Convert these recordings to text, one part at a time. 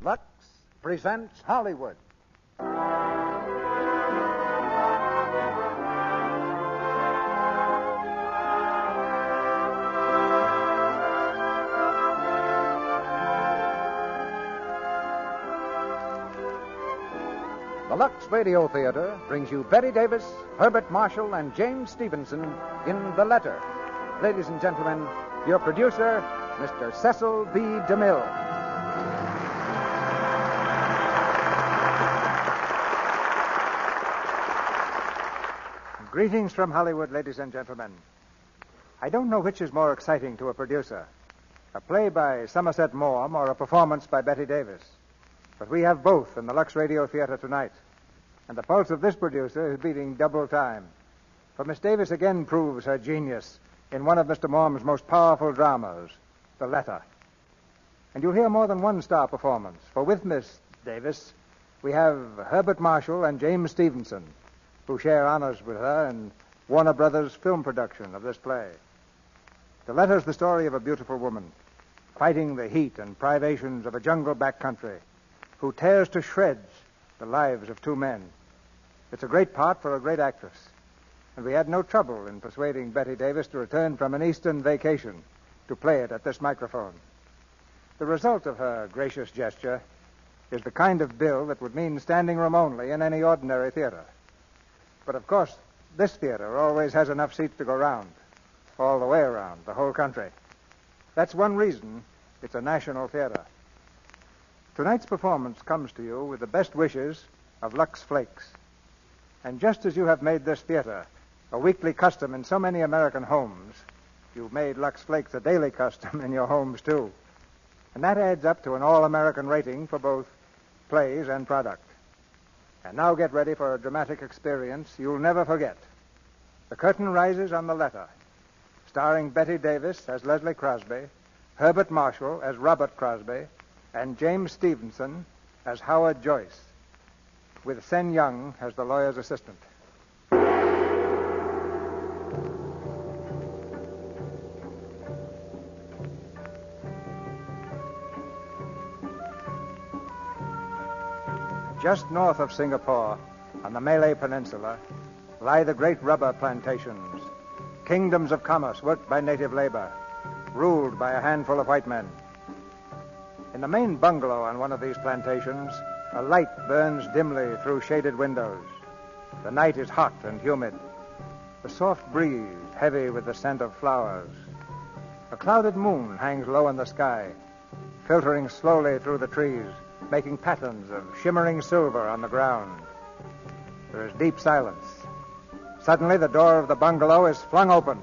Lux presents Hollywood. The Lux Radio Theater brings you Bette Davis, Herbert Marshall, and James Stephenson in The Letter. Ladies and gentlemen, your producer, Mr. Cecil B. DeMille. Greetings from Hollywood, ladies and gentlemen. I don't know which is more exciting to a producer, a play by Somerset Maugham or a performance by Bette Davis. But we have both in the Lux Radio Theater tonight, and the pulse of this producer is beating double time. For Miss Davis again proves her genius in one of Mr. Maugham's most powerful dramas, The Letter. And you'll hear more than one star performance, for with Miss Davis, we have Herbert Marshall and James Stephenson, who share honors with her in Warner Brothers' film production of this play. The Letter's the story of a beautiful woman fighting the heat and privations of a jungle backcountry who tears to shreds the lives of two men. It's a great part for a great actress, and we had no trouble in persuading Bette Davis to return from an Eastern vacation to play it at this microphone. The result of her gracious gesture is the kind of bill that would mean standing room only in any ordinary theater. But, of course, this theater always has enough seats to go round, all the way around, the whole country. That's one reason it's a national theater. Tonight's performance comes to you with the best wishes of Lux Flakes. And just as you have made this theater a weekly custom in so many American homes, you've made Lux Flakes a daily custom in your homes, too. And that adds up to an all-American rating for both plays and product. And now get ready for a dramatic experience you'll never forget. The curtain rises on The Letter, starring Bette Davis as Leslie Crosby, Herbert Marshall as Robert Crosby, and James Stephenson as Howard Joyce, with Sen Young as the lawyer's assistant. Just north of Singapore, on the Malay Peninsula, lie the great rubber plantations, kingdoms of commerce worked by native labor, ruled by a handful of white men. In the main bungalow on one of these plantations, a light burns dimly through shaded windows. The night is hot and humid. The soft breeze heavy with the scent of flowers. A clouded moon hangs low in the sky, filtering slowly through the trees, making patterns of shimmering silver on the ground. There is deep silence. Suddenly, the door of the bungalow is flung open.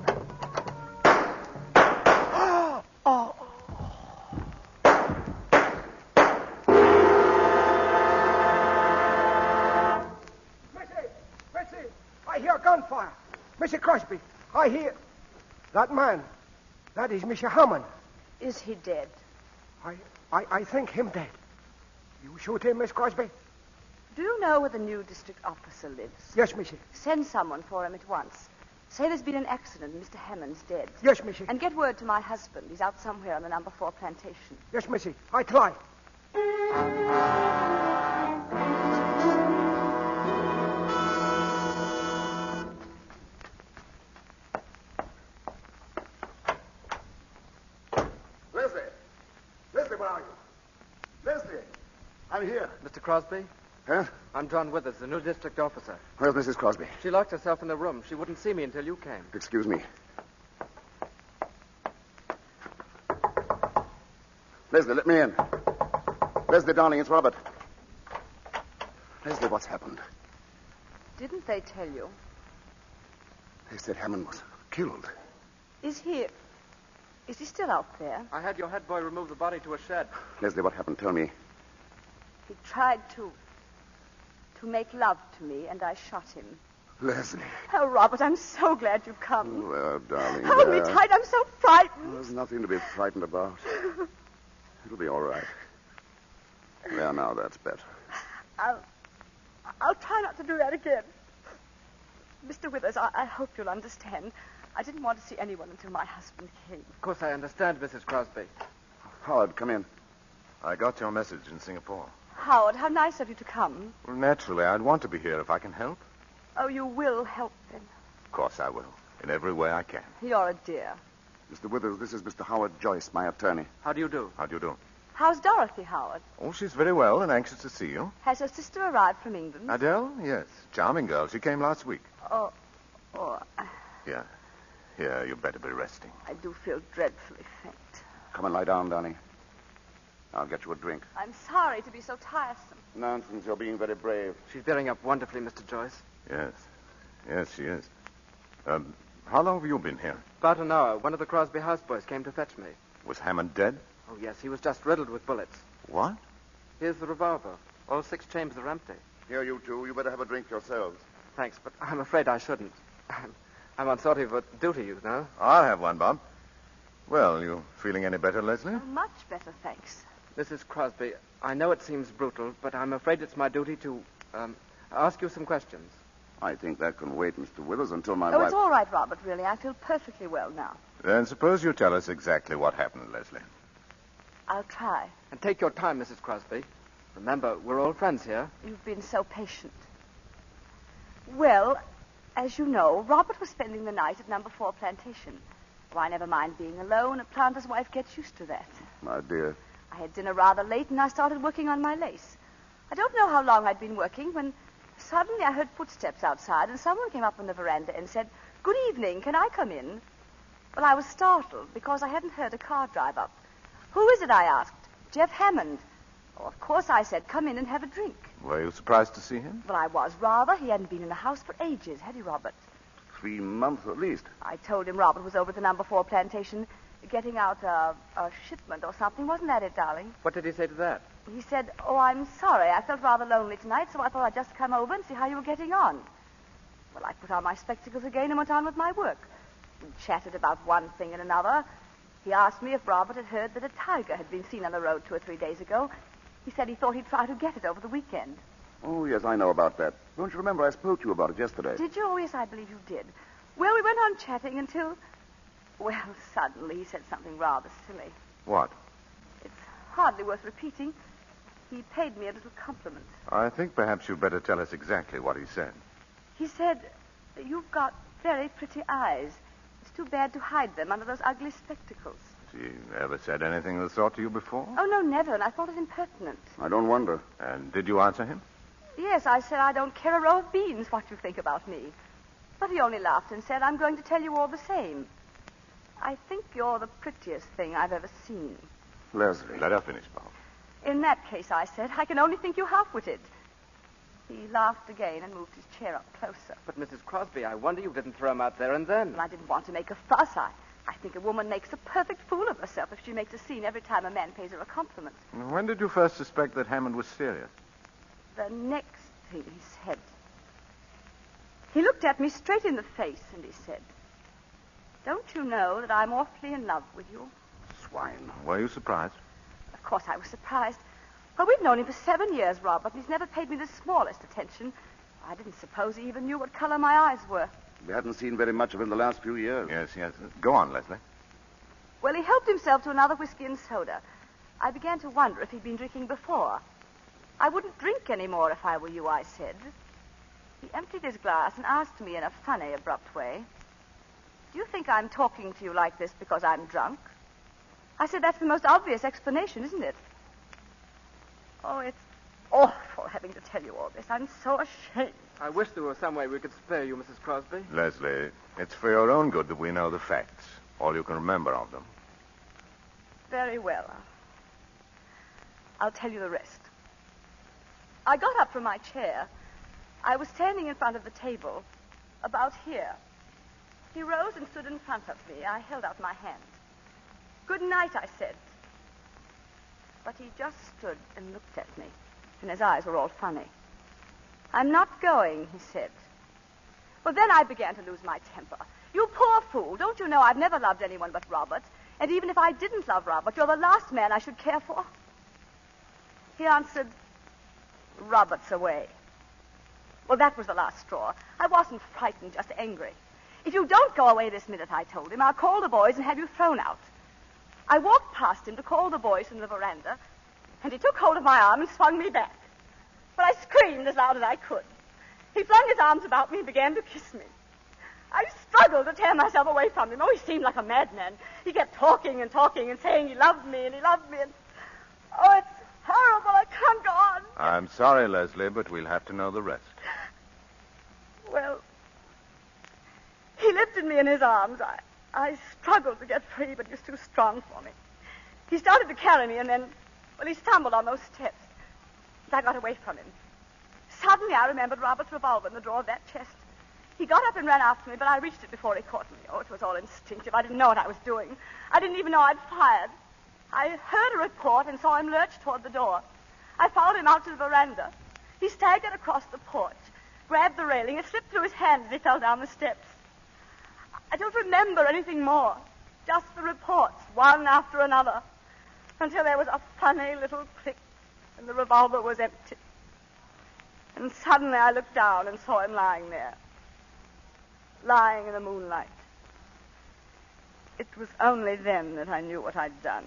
Missy, I hear gunfire. Mr. Crosby, I hear... That man, that is Mr. Hammond. Is he dead? I think him dead. You shoot him, Miss Crosby? Do you know where the new district officer lives? Yes, Missy. Send someone for him at once. Say there's been an accident and Mr. Hammond's dead. Yes, Missy. And get word to my husband. He's out somewhere on the number 4 plantation. Yes, Missy. I try. Leslie, where are you? Leslie, I'm here. Mr. Crosby? Huh? I'm John Withers, the new district officer. Where's Mrs. Crosby? She locked herself in the room. She wouldn't see me until you came. Excuse me. Leslie, let me in. Leslie, darling, it's Robert. Leslie, what's happened? Didn't they tell you? They said Hammond was killed. Is he still out there? I had your head boy remove the body to a shed. Leslie, what happened? Tell me. He tried to make love to me, and I shot him. Leslie. Oh, Robert, I'm so glad you've come. Well, darling. Hold me tight. I'm so frightened. There's nothing to be frightened about. It'll be all right. There, now, that's better. I'll try not to do that again. Mr. Withers, I hope you'll understand. I didn't want to see anyone until my husband came. Of course, I understand, Mrs. Crosby. Howard, come in. I got your message in Singapore. Howard, how nice of you to come. Well, naturally, I'd want to be here if I can help. Oh, you will help, then. Of course I will. In every way I can. You're a dear. Mr. Withers, this is Mr. Howard Joyce, my attorney. How do you do? How do you do? How's Dorothy, Howard? Oh, she's very well and anxious to see you. Has her sister arrived from England? Adele? Yes. Charming girl. She came last week. Oh, Here. Here, you better be resting. I do feel dreadfully faint. Come and lie down, Donnie. I'll get you a drink. I'm sorry to be so tiresome. Nonsense. You're being very brave. She's bearing up wonderfully, Mr. Joyce. Yes. Yes, she is. How long have you been here? About an hour. One of the Crosby houseboys came to fetch me. Was Hammond dead? Oh, yes, he was just riddled with bullets. What? Here's the revolver. All 6 chambers are empty. Here, you two. You better have a drink yourselves. Thanks, but I'm afraid I shouldn't. I'm on sort of a duty, you know. I'll have one, Bob. Well, you feeling any better, Leslie? Oh, much better, thanks. Mrs. Crosby, I know it seems brutal, but I'm afraid it's my duty to ask you some questions. I think that can wait, Mr. Withers, until my Oh, wife... it's all right, Robert, really. I feel perfectly well now. Then suppose you tell us exactly what happened, Leslie. I'll try. And take your time, Mrs. Crosby. Remember, we're all friends here. You've been so patient. Well, as you know, Robert was spending the night at number 4 Plantation. Why, never mind being alone. A planter's wife gets used to that. My dear. I had dinner rather late, and I started working on my lace. I don't know how long I'd been working when suddenly I heard footsteps outside, and someone came up on the veranda and said, "Good evening, can I come in?" Well, I was startled because I hadn't heard a car drive up. "Who is it?" I asked. "Jeff Hammond." Oh, of course, I said, "Come in and have a drink." Were you surprised to see him? Well, I was rather. He hadn't been in the house for ages, had he, Robert? 3 months at least. I told him Robert was over at the number 4 Plantation getting out a shipment or something. Wasn't that it, darling? What did he say to that? He said, "Oh, I'm sorry. I felt rather lonely tonight, so I thought I'd just come over and see how you were getting on." Well, I put on my spectacles again and went on with my work. We chatted about one thing and another. He asked me if Robert had heard that a tiger had been seen on the road 2 or 3 days ago. He said he thought he'd try to get it over the weekend. Oh, yes, I know about that. Don't you remember I spoke to you about it yesterday? Did you? Oh, yes, I believe you did. Well, we went on chatting until... Well, suddenly he said something rather silly. What? It's hardly worth repeating. He paid me a little compliment. I think perhaps you'd better tell us exactly what he said. He said, "You've got very pretty eyes. It's too bad to hide them under those ugly spectacles." Has he ever said anything of the sort to you before? Oh, no, never, and I thought it impertinent. I don't wonder. And did you answer him? Yes, I said, "I don't care a row of beans what you think about me." But he only laughed and said, "I'm going to tell you all the same. I think you're the prettiest thing I've ever seen." Leslie. Let her finish, Bob. "In that case," I said, "I can only think you half-witted." He laughed again and moved his chair up closer. But, Mrs. Crosby, I wonder you didn't throw him out there and then. Well, I didn't want to make a fuss. I think a woman makes a perfect fool of herself if she makes a scene every time a man pays her a compliment. When did you first suspect that Hammond was serious? The next thing he said. He looked at me straight in the face and he said, "Don't you know that I'm awfully in love with you?" Swine. Were you surprised? Of course I was surprised. Well, we've known him for 7 years, Robert, and he's never paid me the smallest attention. I didn't suppose he even knew what color my eyes were. We hadn't seen very much of him the last few years. Yes. Go on, Leslie. Well, he helped himself to another whiskey and soda. I began to wonder if he'd been drinking before. "I wouldn't drink any more if I were you," I said. He emptied his glass and asked me in a funny, abrupt way, "Do you think I'm talking to you like this because I'm drunk?" I said, "That's the most obvious explanation, isn't it?" Oh, it's awful having to tell you all this. I'm so ashamed. I wish there were some way we could spare you, Mrs. Crosby. Leslie, it's for your own good that we know the facts, all you can remember of them. Very well. I'll tell you the rest. I got up from my chair. I was standing in front of the table, about here. He rose and stood in front of me. I held out my hand. "Good night," I said. But he just stood and looked at me, and his eyes were all funny. "I'm not going," he said. Well, then I began to lose my temper. "You poor fool, don't you know I've never loved anyone but Robert? And even if I didn't love Robert, you're the last man I should care for." He answered, "Robert's away." Well, that was the last straw. I wasn't frightened, just angry. "If you don't go away this minute," I told him, "I'll call the boys and have you thrown out." I walked past him to call the boys from the veranda, and he took hold of my arm and swung me back. But I screamed as loud as I could. He flung his arms about me and began to kiss me. I struggled to tear myself away from him. Oh, he seemed like a madman. He kept talking and talking and saying he loved me and he loved me. And... oh, it's horrible. I can't go on. I'm sorry, Leslie, but we'll have to know the rest. Well, he lifted me in his arms. I struggled to get free, but he was too strong for me. He started to carry me, and then, well, he stumbled on those steps. I got away from him. Suddenly, I remembered Robert's revolver in the drawer of that chest. He got up and ran after me, but I reached it before he caught me. Oh, it was all instinctive. I didn't know what I was doing. I didn't even know I'd fired. I heard a report and saw him lurch toward the door. I followed him out to the veranda. He staggered across the porch, grabbed the railing, and slipped through his hand as he fell down the steps. I don't remember anything more. Just the reports, one after another, until there was a funny little click and the revolver was empty. And suddenly I looked down and saw him lying there, lying in the moonlight. It was only then that I knew what I'd done.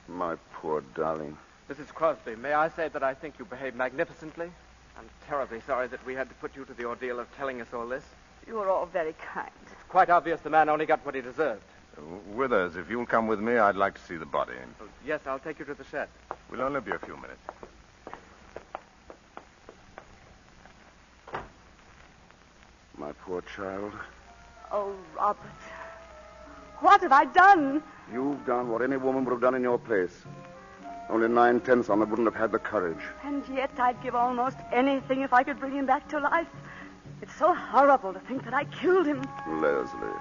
My poor darling. Mrs. Crosby, may I say that I think you behaved magnificently? I'm terribly sorry that we had to put you to the ordeal of telling us all this. You were all very kind. It's quite obvious the man only got what he deserved. Withers, if you'll come with me, I'd like to see the body. Oh, yes, I'll take you to the shed. We'll only be a few minutes. My poor child. Oh, Robert. What have I done? You've done what any woman would have done in your place. Only 9/10 on them wouldn't have had the courage. And yet I'd give almost anything if I could bring him back to life. It's so horrible to think that I killed him. Leslie.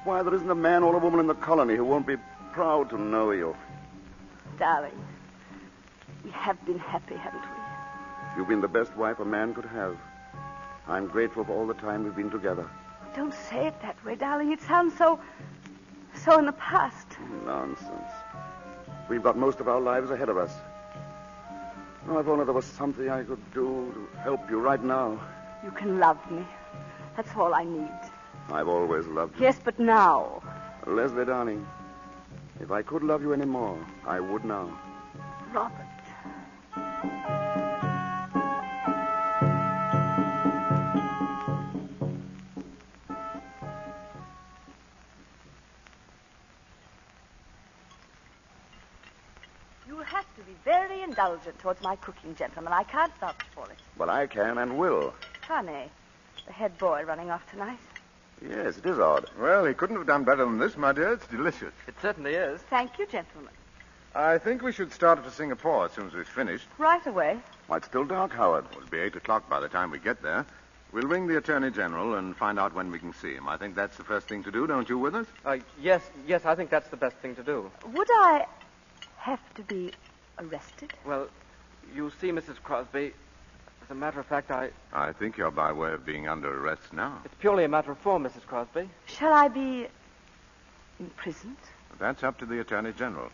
Why, there isn't a man or a woman in the colony who won't be proud to know you. Darling, we have been happy, haven't we? You've been the best wife a man could have. I'm grateful for all the time we've been together. Don't say it that way, darling. It sounds so in the past. Nonsense. We've got most of our lives ahead of us. Oh, if only there was something I could do to help you right now. You can love me. That's all I need. I've always loved you. Yes, but now. Leslie, darling, if I could love you any more, I would now. Robert. You have to be very indulgent towards my cooking, gentlemen. I can't vouch for it. Well, I can and will. Funny. The head boy running off tonight. Yes, it is odd. Well, he couldn't have done better than this, my dear. It's delicious. It certainly is. Thank you, gentlemen. I think we should start to Singapore as soon as we've finished. Right away. Why, it's still dark, Howard. It'll be 8 o'clock by the time we get there. We'll ring the Attorney General and find out when we can see him. I think that's the first thing to do, don't you, Withers? Yes, I think that's the best thing to do. Would I have to be arrested? Well, you see, Mrs. Crosby, as a matter of fact, I think you're by way of being under arrest now. it's purely a matter of form, Mrs. Crosby. Shall I be imprisoned? That's up to the Attorney General.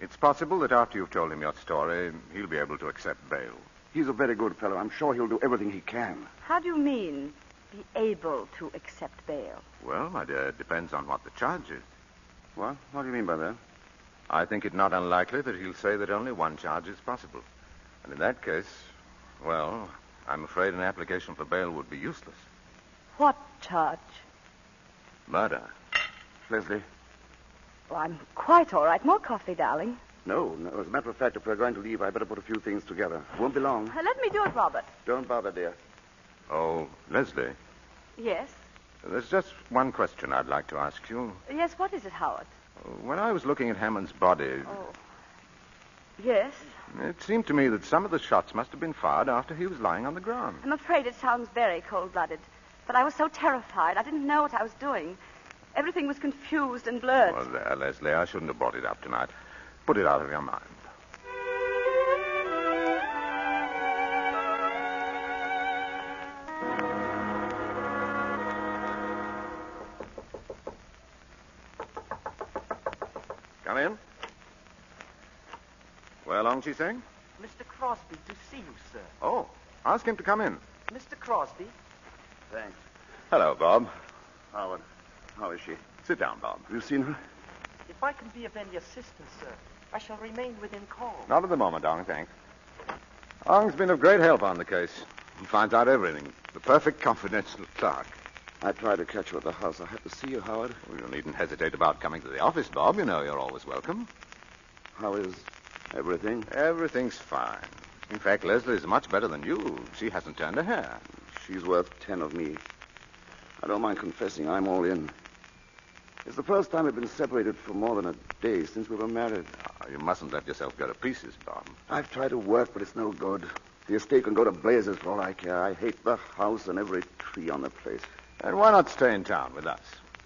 It's possible that after you've told him your story, he'll be able to accept bail. He's a very good fellow. I'm sure he'll do everything he can. How do you mean, be able to accept bail? Well, my dear, it depends on what the charge is. What? What do you mean by that? I think it not unlikely that he'll say that only one charge is possible. And in that case, well, I'm afraid an application for bail would be useless. What charge? Murder. Leslie? Oh, I'm quite all right. More coffee, darling. No. As a matter of fact, if we're going to leave, I better put a few things together. Won't be long. Let me do it, Robert. Don't bother, dear. Oh, Leslie, Yes? there's just one question I'd like to ask you. Yes, what is it, Howard? When I was looking at Hammond's body, Oh. Yes? it seemed to me that some of the shots must have been fired after he was lying on the ground. I'm afraid it sounds very cold-blooded. But I was so terrified. I didn't know what I was doing. Everything was confused and blurred. Well, there, Leslie, I shouldn't have brought it up tonight. Put it out of your mind. Come in. Well, Long Chi Sing? Mr. Crosby to see you, sir. Oh, ask him to come in. Mr. Crosby? Thanks. Hello, Bob. Howard, how is she? Sit down, Bob. Have you seen her? If I can be of any assistance, sir, I shall remain within call. Not at the moment, Ong, thanks. Ong's been of great help on the case. He finds out everything. The perfect confidential clerk. I tried to catch you at the house. I had to see you, Howard. Well, you needn't hesitate about coming to the office, Bob. You know you're always welcome. How is everything? Everything's fine. In fact, Leslie's much better than you. She hasn't turned a hair. She's worth 10 of me. I don't mind confessing, I'm all in. It's the first time we've been separated for more than a day since we were married. Oh, you mustn't let yourself go to pieces, Bob. I've tried to work, but it's no good. The estate can go to blazes for all I care. I hate the house and every tree on the place. And why not stay in town with us?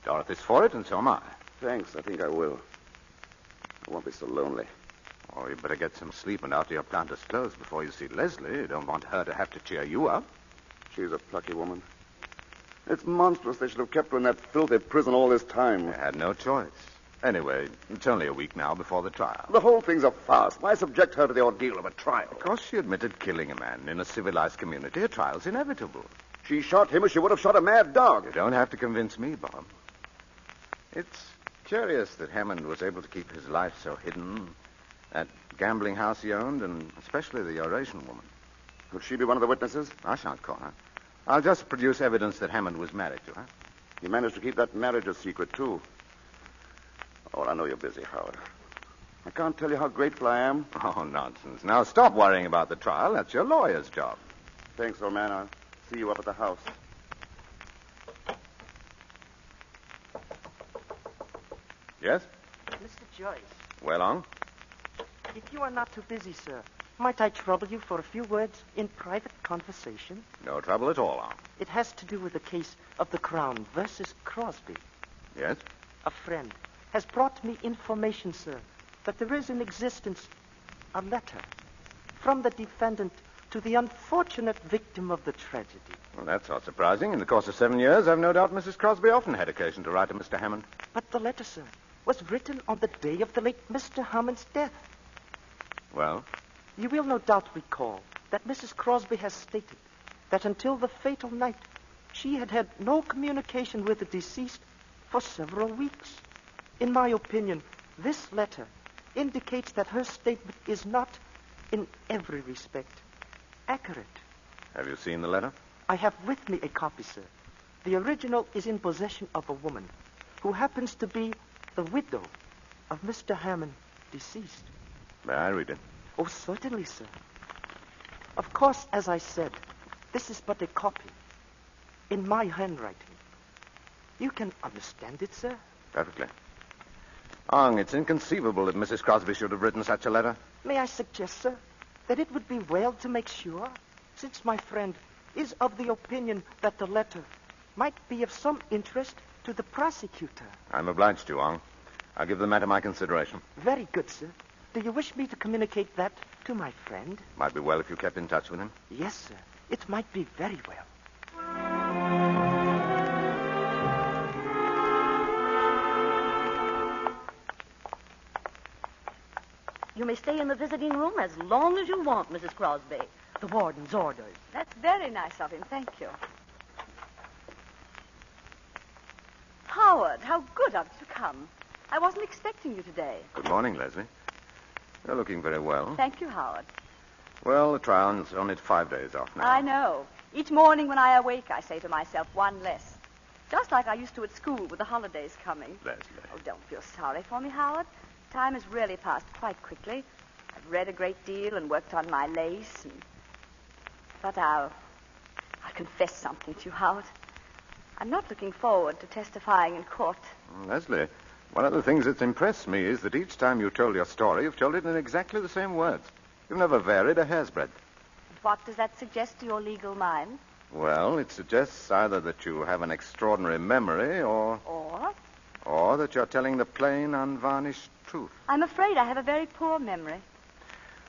Dorothy's for it, and so am I. Thanks, I think I will. I won't be so lonely. Oh, you better get some sleep and out of your planter's clothes before you see Leslie. You don't want her to have to cheer you up. She's a plucky woman. It's monstrous they should have kept her in that filthy prison all this time. They had no choice. Anyway, it's only a week now before the trial. The whole thing's a farce. Why subject her to the ordeal of a trial? Because she admitted killing a man in a civilized community, a trial's inevitable. She shot him as she would have shot a mad dog. You don't have to convince me, Bob. It's curious that Hammond was able to keep his life so hidden. That gambling house he owned, and especially the Eurasian woman. Could she be one of the witnesses? I shan't call her. I'll just produce evidence that Hammond was married to her. He managed to keep that marriage a secret, too. Oh, I know you're busy, Howard. I can't tell you how grateful I am. Oh, nonsense. Now stop worrying about the trial. That's your lawyer's job. Thanks, old man. I'll see you up at the house. Yes? Mr. Joyce, Well, Ong? if you are not too busy, sir, might I trouble you for a few words in private conversation? No trouble at all, Ong. It has to do with the case of the Crown versus Crosby. Yes? A friend has brought me information, sir, that there is in existence a letter from the defendant to the unfortunate victim of the tragedy. Well, that's not surprising. In the course of 7 years, I've no doubt Mrs. Crosby often had occasion to write to Mr. Hammond. But the letter, sir, was written on the day of the late Mr. Hammond's death. Well? You will no doubt recall that Mrs. Crosby has stated that until the fatal night, she had had no communication with the deceased for several weeks. In my opinion, this letter indicates that her statement is not, in every respect, accurate. Have you seen the letter? I have with me a copy, sir. The original is in possession of a woman who happens to be the widow of Mr. Hammond, deceased. May I read it? Oh, certainly, sir. Of course, as I said, this is but a copy in my handwriting. You can understand it, sir? Perfectly. Ong, it's inconceivable that Mrs. Crosby should have written such a letter. May I suggest, sir, that it would be well to make sure, since my friend is of the opinion that the letter might be of some interest to the prosecutor. I'm obliged to, Ong. I'll give the matter my consideration. Very good, sir. Do you wish me to communicate that to my friend? Might be well if you kept in touch with him. Yes, sir. It might be very well. You may stay in the visiting room as long as you want, Mrs. Crosby. The warden's orders. That's very nice of him. Thank you. Howard, how good of you to come. I wasn't expecting you today. Good morning, Leslie. You're looking very well. Thank you, Howard. Well, the trial's only 5 days off now. I know. Each morning when I awake, I say to myself, one less. Just like I used to at school with the holidays coming. Leslie. Oh, don't feel sorry for me, Howard. Time has really passed quite quickly. I've read a great deal and worked on my lace. But I'll confess something to you, Howard. I'm not looking forward to testifying in court. Leslie, one of the things that's impressed me is that each time you told your story, you've told it in exactly the same words. You've never varied a hair's breadth. What does that suggest to your legal mind? Well, it suggests either that you have an extraordinary memory or that you're telling the plain, unvarnished truth. I'm afraid I have a very poor memory.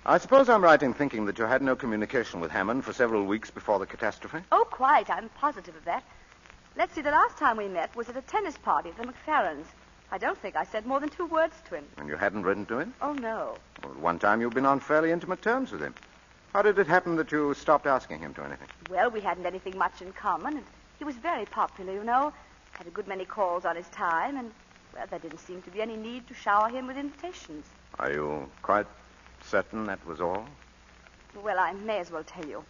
I suppose I'm right in thinking that you had no communication with Hammond for several weeks before the catastrophe? Oh, quite. I'm positive of that. Let's see, the last time we met was at a tennis party at the McFarren's. I don't think I said more than 2 words to him. And you hadn't written to him? Oh, no. Well, at one time you've been on fairly intimate terms with him. How did it happen that you stopped asking him to anything? Well, we hadn't anything much in common, and he was very popular, you know. Had a good many calls on his time, and, well, there didn't seem to be any need to shower him with invitations. Are you quite certain that was all? Well, I may as well tell you.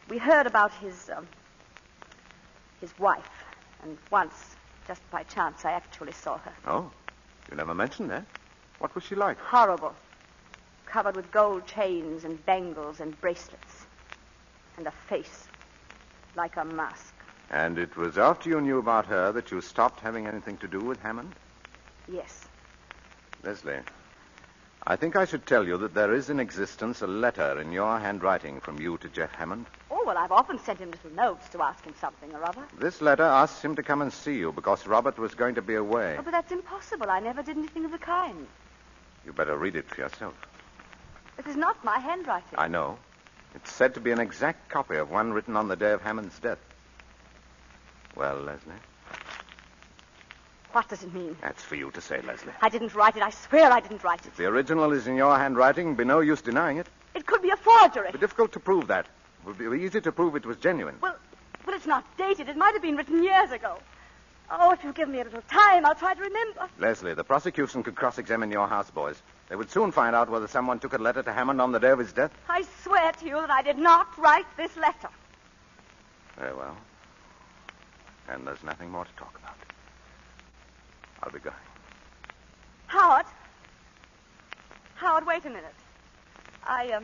We heard about his wife, and once, just by chance, I actually saw her. Oh, you never mentioned that. What was she like? Horrible. Covered with gold chains and bangles and bracelets. And a face like a mask. And it was after you knew about her that you stopped having anything to do with Hammond? Yes. Leslie, I think I should tell you that there is in existence a letter in your handwriting from you to Jeff Hammond. Oh, well, I've often sent him little notes to ask him something or other. This letter asks him to come and see you because Robert was going to be away. Oh, but that's impossible. I never did anything of the kind. You better read it for yourself. This is not my handwriting. I know. It's said to be an exact copy of one written on the day of Hammond's death. Well, Leslie? What does it mean? That's for you to say, Leslie. I didn't write it. I swear I didn't write it. If the original is in your handwriting, it'd be no use denying it. It could be a forgery. It'd be difficult to prove that. It would be easy to prove it was genuine. Well, it's not dated. It might have been written years ago. Oh, if you give me a little time, I'll try to remember. Leslie, the prosecution could cross-examine your houseboys. They would soon find out whether someone took a letter to Hammond on the day of his death. I swear to you that I did not write this letter. Very well. And there's nothing more to talk about. I'll be going. Howard, wait a minute. I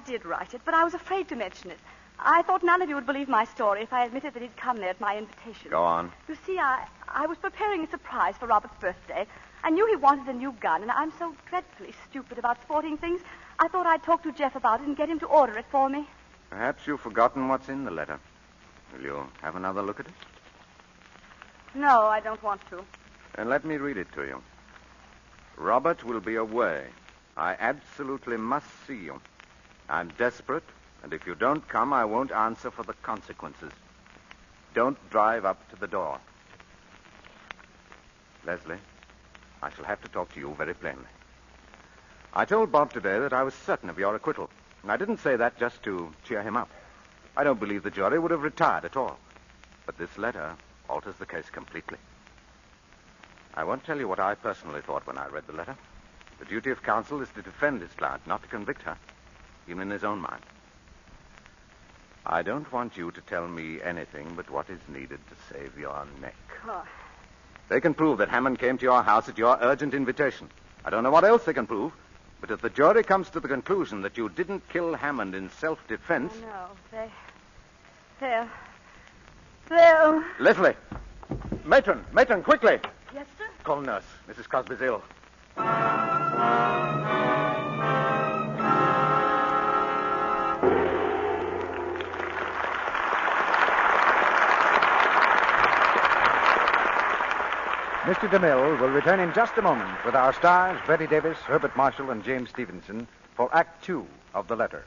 did write it, but I was afraid to mention it. I thought none of you would believe my story if I admitted that he'd come there at my invitation. Go on. You see, I was preparing a surprise for Robert's birthday. I knew he wanted a new gun, and I'm so dreadfully stupid about sporting things. I thought I'd talk to Jeff about it and get him to order it for me. Perhaps you've forgotten what's in the letter. Will you have another look at it? No, I don't want to. Then let me read it to you. Robert will be away. I absolutely must see you. I'm desperate, and if you don't come, I won't answer for the consequences. Don't drive up to the door. Leslie, I shall have to talk to you very plainly. I told Bob today that I was certain of your acquittal, and I didn't say that just to cheer him up. I don't believe the jury would have retired at all. But this letter alters the case completely. I won't tell you what I personally thought when I read the letter. The duty of counsel is to defend his client, not to convict her, even in his own mind. I don't want you to tell me anything but what is needed to save your neck. Oh. They can prove that Hammond came to your house at your urgent invitation. I don't know what else they can prove, but if the jury comes to the conclusion that you didn't kill Hammond in self-defense... Oh, no, they'll... Leslie! Matron, quickly! Yes, sir? Call nurse. Mrs. Crosby's ill. Mr. DeMille will return in just a moment with our stars, Bette Davis, Herbert Marshall, and James Stephenson, for Act 2 of The Letter.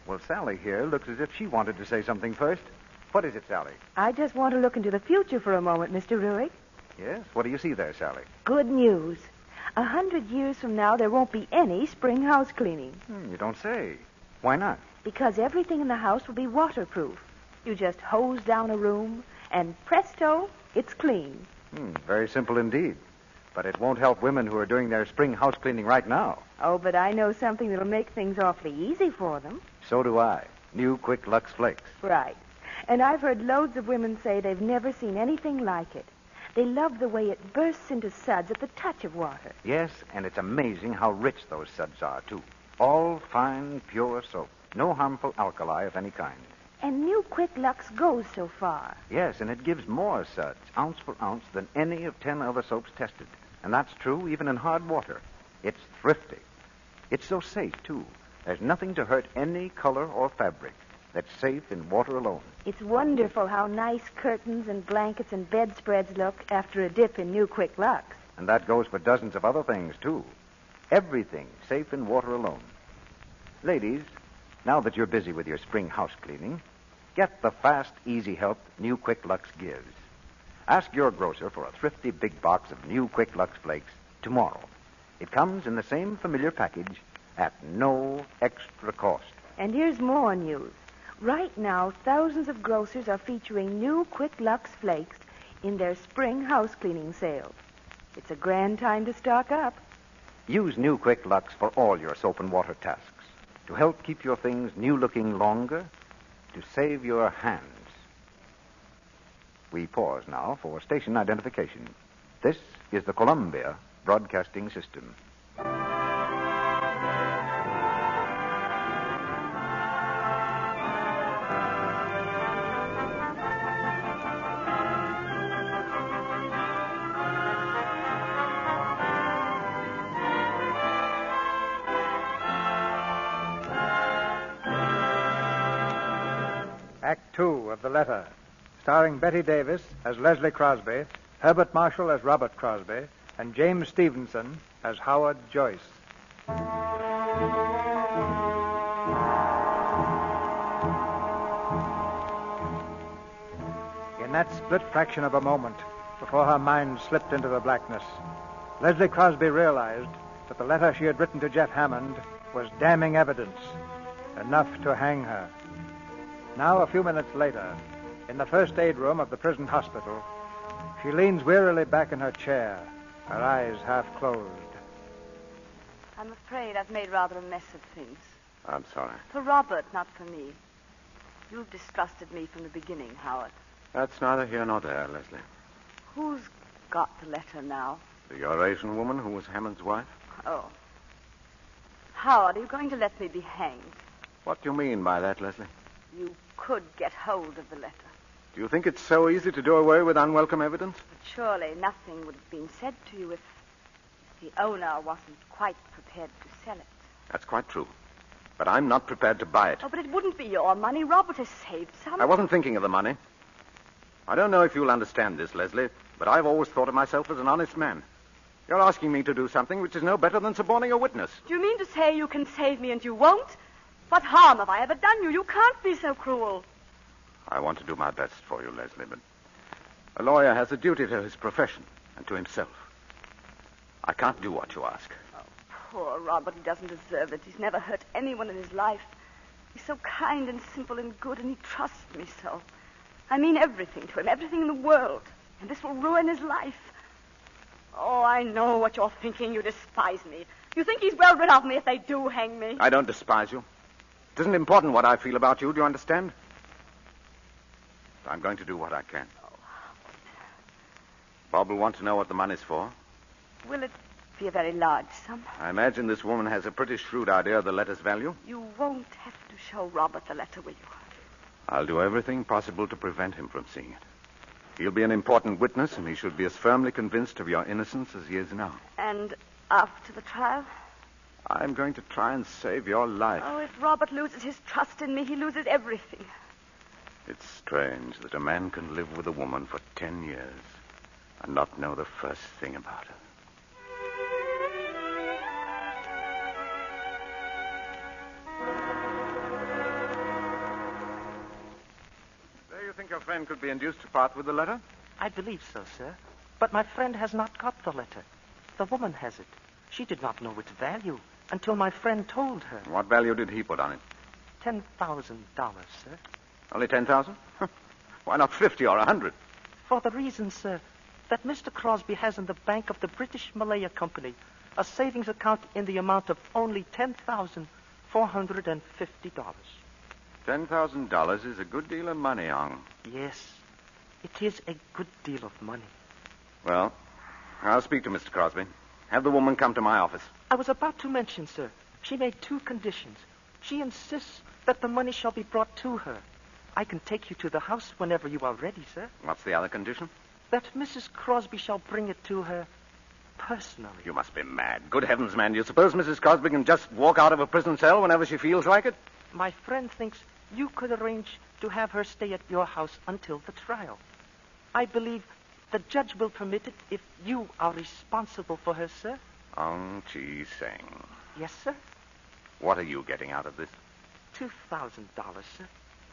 Well, Sally here looks as if she wanted to say something first. What is it, Sally? I just want to look into the future for a moment, Mr. Ruick. Yes? What do you see there, Sally? Good news. 100 years from now, there won't be any spring house cleaning. You don't say. Why not? Because everything in the house will be waterproof. You just hose down a room, and presto, it's clean. Very simple indeed. But it won't help women who are doing their spring house cleaning right now. Oh, but I know something that'll make things awfully easy for them. So do I. New Quick Lux Flakes. Right. And I've heard loads of women say they've never seen anything like it. They love the way it bursts into suds at the touch of water. Yes, and it's amazing how rich those suds are, too. All fine, pure soap. No harmful alkali of any kind. And New Quick Lux goes so far. Yes, and it gives more suds, ounce for ounce, than any of 10 other soaps tested. And that's true even in hard water. It's thrifty. It's so safe, too. There's nothing to hurt any color or fabric. That's safe in water alone. It's wonderful how nice curtains and blankets and bedspreads look after a dip in New Quick Lux. And that goes for dozens of other things, too. Everything safe in water alone. Ladies, now that you're busy with your spring house cleaning, get the fast, easy help New Quick Lux gives. Ask your grocer for a thrifty big box of New Quick Lux Flakes tomorrow. It comes in the same familiar package at no extra cost. And here's more news. Right now, thousands of grocers are featuring New Quick Lux Flakes in their spring house cleaning sale. It's a grand time to stock up. Use New Quick Lux for all your soap and water tasks. To help keep your things new-looking longer, to save your hands. We pause now for station identification. This is the Columbia Broadcasting System. Act 2 of The Letter, starring Bette Davis as Leslie Crosby, Herbert Marshall as Robert Crosby, and James Stephenson as Howard Joyce. In that split fraction of a moment, before her mind slipped into the blackness, Leslie Crosby realized that the letter she had written to Jeff Hammond was damning evidence, enough to hang her. Now, a few minutes later, in the first aid room of the prison hospital, she leans wearily back in her chair, her eyes half closed. I'm afraid I've made rather a mess of things. I'm sorry. For Robert, not for me. You've distrusted me from the beginning, Howard. That's neither here nor there, Leslie. Who's got the letter now? The Eurasian woman who was Hammond's wife? Oh. Howard, are you going to let me be hanged? What do you mean by that, Leslie? You could get hold of the letter. Do you think it's so easy to do away with unwelcome evidence? But surely nothing would have been said to you if the owner wasn't quite prepared to sell it. That's quite true. But I'm not prepared to buy it. Oh, but it wouldn't be your money. Robert has saved some. I wasn't thinking of the money. I don't know if you'll understand this, Leslie, but I've always thought of myself as an honest man. You're asking me to do something which is no better than suborning a witness. Do you mean to say you can save me and you won't? What harm have I ever done you? You can't be so cruel. I want to do my best for you, Leslie, but a lawyer has a duty to his profession and to himself. I can't do what you ask. Oh, poor Robert. He doesn't deserve it. He's never hurt anyone in his life. He's so kind and simple and good, and he trusts me so. I mean everything to him, everything in the world. And this will ruin his life. Oh, I know what you're thinking. You despise me. You think he's well rid of me if they do hang me. I don't despise you. It isn't important what I feel about you, do you understand? I'm going to do what I can. Oh. Bob will want to know what the money's for. Will it be a very large sum? I imagine this woman has a pretty shrewd idea of the letter's value. You won't have to show Robert the letter, will you? I'll do everything possible to prevent him from seeing it. He'll be an important witness, and he should be as firmly convinced of your innocence as he is now. And after the trial? I'm going to try and save your life. Oh, if Robert loses his trust in me, he loses everything. It's strange that a man can live with a woman for 10 years and not know the first thing about her. Do you think your friend could be induced to part with the letter? I believe so, sir. But my friend has not got the letter. The woman has it. She did not know its value until my friend told her. What value did he put on it? $10,000, sir. Only 10,000? Why not 50 or 100? For the reason, sir, that Mr. Crosby has in the bank of the British Malaya Company a savings account in the amount of only $10,450. $10,000 is a good deal of money, Ong. Yes, it is a good deal of money. Well, I'll speak to Mr. Crosby. Have the woman come to my office. I was about to mention, sir, she made 2 conditions. She insists that the money shall be brought to her. I can take you to the house whenever you are ready, sir. What's the other condition? That Mrs. Crosby shall bring it to her personally. You must be mad. Good heavens, man. Do you suppose Mrs. Crosby can just walk out of a prison cell whenever she feels like it? My friend thinks you could arrange to have her stay at your house until the trial. I believe the judge will permit it if you are responsible for her, sir. Ong Chi Seng. Yes, sir. What are you getting out of this? $2,000, sir.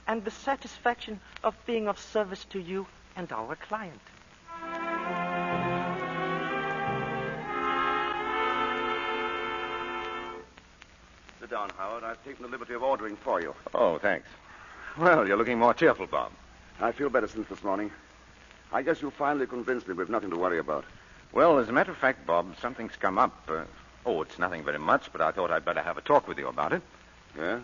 And the satisfaction of being of service to you and our client. Sit down, Howard. I've taken the liberty of ordering for you. Oh, thanks. Well, you're looking more cheerful, Bob. I feel better since this morning. I guess you finally convinced me we've nothing to worry about. Well, as a matter of fact, Bob, something's come up. It's nothing very much, but I thought I'd better have a talk with you about it. Yeah?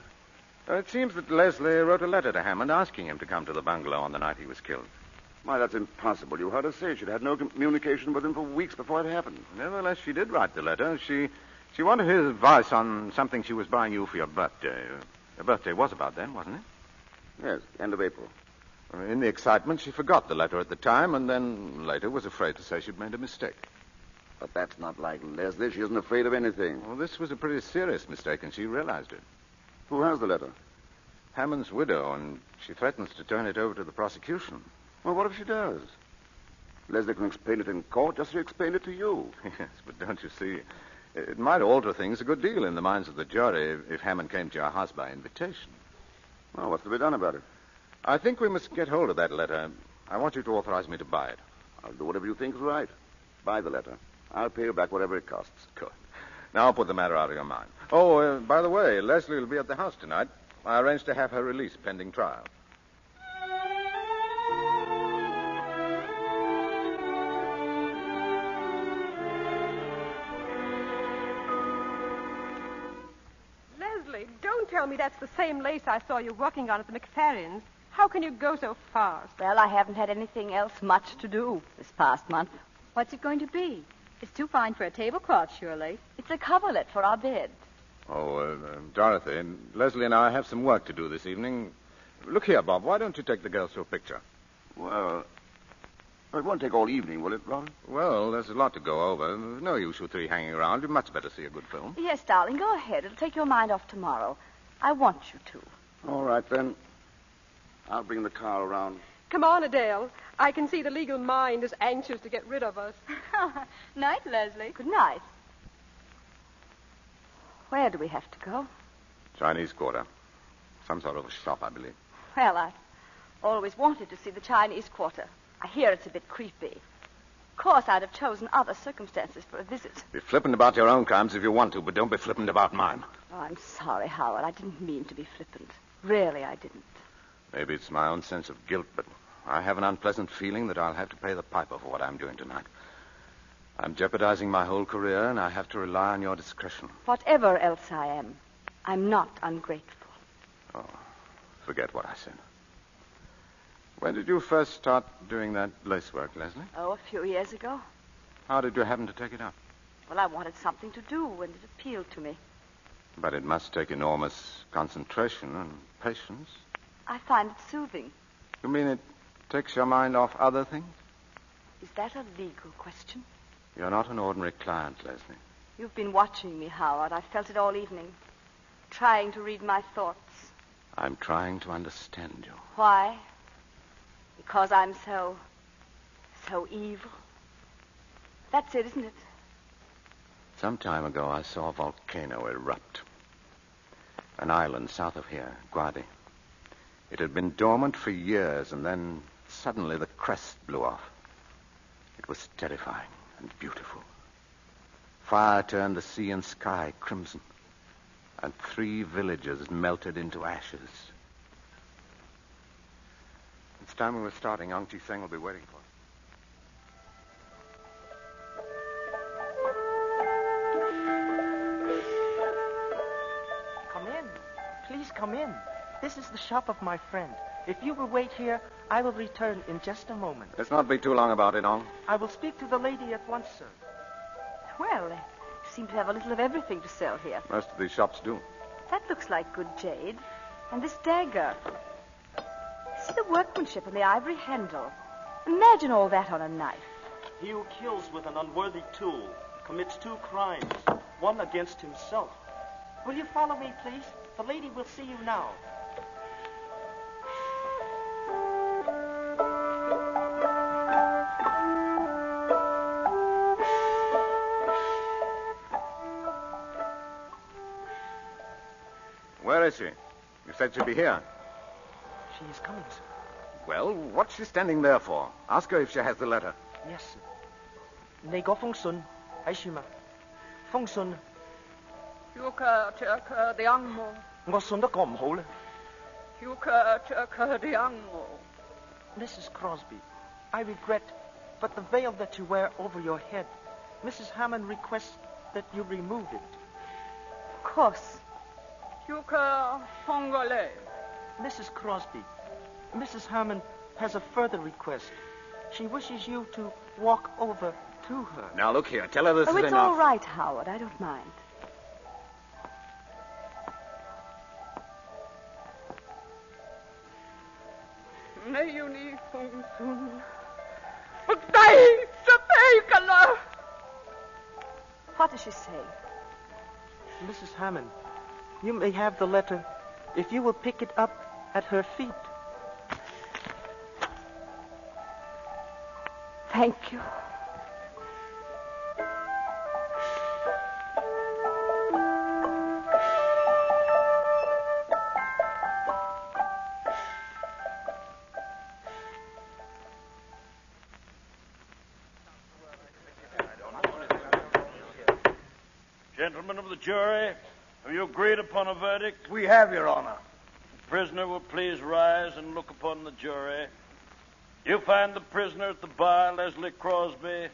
It seems that Leslie wrote a letter to Hammond asking him to come to the bungalow on the night he was killed. Why, that's impossible. You heard her say she'd had no communication with him for weeks before it happened. Nevertheless, she did write the letter. She wanted his advice on something she was buying you for your birthday. Your birthday was about then, wasn't it? Yes, end of April. In the excitement, she forgot the letter at the time, and then later was afraid to say she'd made a mistake. But that's not like Leslie. She isn't afraid of anything. Well, this was a pretty serious mistake, and she realized it. Who has the letter? Hammond's widow, and she threatens to turn it over to the prosecution. Well, what if she does? Leslie can explain it in court just as she explained it to you. Yes, but don't you see, it might alter things a good deal in the minds of the jury if Hammond came to your house by invitation. Well, what's to be done about it? I think we must get hold of that letter. I want you to authorize me to buy it. I'll do whatever you think is right. Buy the letter. I'll pay you back whatever it costs. Good. Now I'll put the matter out of your mind. By the way, Leslie will be at the house tonight. I arranged to have her released pending trial. Leslie, don't tell me that's the same lace I saw you working on at the McFarrians. How can you go so fast? Well, I haven't had anything else much to do this past month. What's it going to be? It's too fine for a tablecloth, surely. It's a coverlet for our bed. Dorothy, Leslie and I have some work to do this evening. Look here, Bob, why don't you take the girls to a picture? Well, it won't take all evening, will it, Ron? Well, there's a lot to go over. There's no use you three hanging around. You'd much better see a good film. Yes, darling, go ahead. It'll take your mind off tomorrow. I want you to. All right, then. I'll bring the car around. Come on, Adele. I can see the legal mind is anxious to get rid of us. Night, Leslie. Good night. Where do we have to go? Chinese Quarter. Some sort of a shop, I believe. Well, I've always wanted to see the Chinese Quarter. I hear it's a bit creepy. Of course, I'd have chosen other circumstances for a visit. Be flippant about your own crimes if you want to, but don't be flippant about mine. Oh, I'm sorry, Howard. I didn't mean to be flippant. Really, I didn't. Maybe it's my own sense of guilt, but I have an unpleasant feeling that I'll have to pay the piper for what I'm doing tonight. I'm jeopardizing my whole career, and I have to rely on your discretion. Whatever else I am, I'm not ungrateful. Oh, forget what I said. When did you first start doing that lace work, Leslie? Oh, a few years ago. How did you happen to take it up? Well, I wanted something to do, and it appealed to me. But it must take enormous concentration and patience. I find it soothing. You mean it takes your mind off other things? Is that a legal question? You're not an ordinary client, Leslie. You've been watching me, Howard. I've felt it all evening. Trying to read my thoughts. I'm trying to understand you. Why? Because I'm so evil. That's it, isn't it? Some time ago, I saw a volcano erupt. An island south of here, Guadi. It had been dormant for years, and then suddenly the crest blew off. It was terrifying and beautiful. Fire turned the sea and sky crimson, and 3 villages melted into ashes. It's time we were starting. Yang Chi-Seng will be waiting for us. Come in. Please come in. This is the shop of my friend. If you will wait here, I will return in just a moment. Let's not be too long about it, Ong. I will speak to the lady at once, sir. Well, they seem to have a little of everything to sell here. Most of these shops do. That looks like good jade. And this dagger. See the workmanship on the ivory handle. Imagine all that on a knife. He who kills with an unworthy tool commits 2 crimes, one against himself. Will you follow me, please? The lady will see you now. Where is she? You said she'd be here. She is coming, sir. Well, what's she standing there for? Ask her if she has the letter. Yes, sir. 你嗰封信喺處嘛？封信我信得過唔好咧。Mrs. Crosby, I regret, but the veil that you wear over your head Mrs. Hammond requests that you remove it. Of course. Mrs. Crosby, Mrs. Hammond has a further request. She wishes you to walk over to her. Now, look here. Tell her this is it's enough. all right, Howard. I don't mind. What does she say? Mrs. Hammond, you may have the letter if you will pick it up at her feet. Thank you. Gentlemen of the jury, have you agreed upon a verdict? We have, Your Honor. The prisoner will please rise and look upon the jury. You find the prisoner at the bar, Leslie Crosby,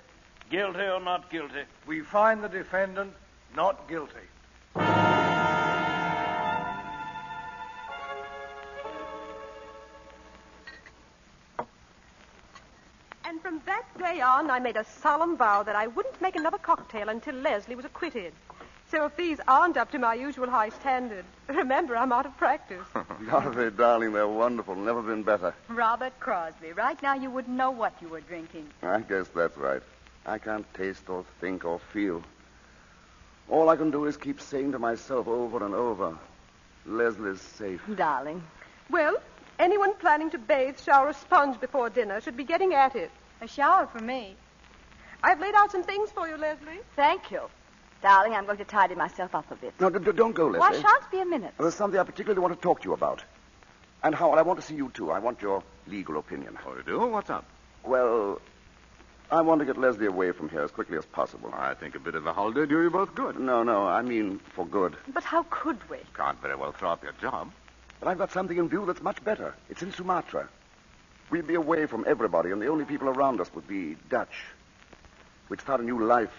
guilty or not guilty? We find the defendant not guilty. And from that day on, I made a solemn vow that I wouldn't make another cocktail until Leslie was acquitted. So if these aren't up to my usual high standard, remember, I'm out of practice. Dorothy, darling, they're wonderful. Never been better. Robert Crosby, right now you wouldn't know what you were drinking. I guess that's right. I can't taste or think or feel. All I can do is keep saying to myself over and over, Leslie's safe. Darling. Well, anyone planning to bathe, shower, or sponge before dinner should be getting at it. A shower for me. I've laid out some things for you, Leslie. Thank you. Darling, I'm going to tidy myself up a bit. No, don't go, Leslie. Why shan't be a minute? There's something I particularly want to talk to you about. And, Howard, I want to see you, too. I want your legal opinion. Oh, you do? What's up? Well, I want to get Leslie away from here as quickly as possible. I think a bit of a holiday do you both good. No, I mean for good. But how could we? Can't very well throw up your job. But I've got something in view that's much better. It's in Sumatra. We'd be away from everybody, and the only people around us would be Dutch. We'd start a new life.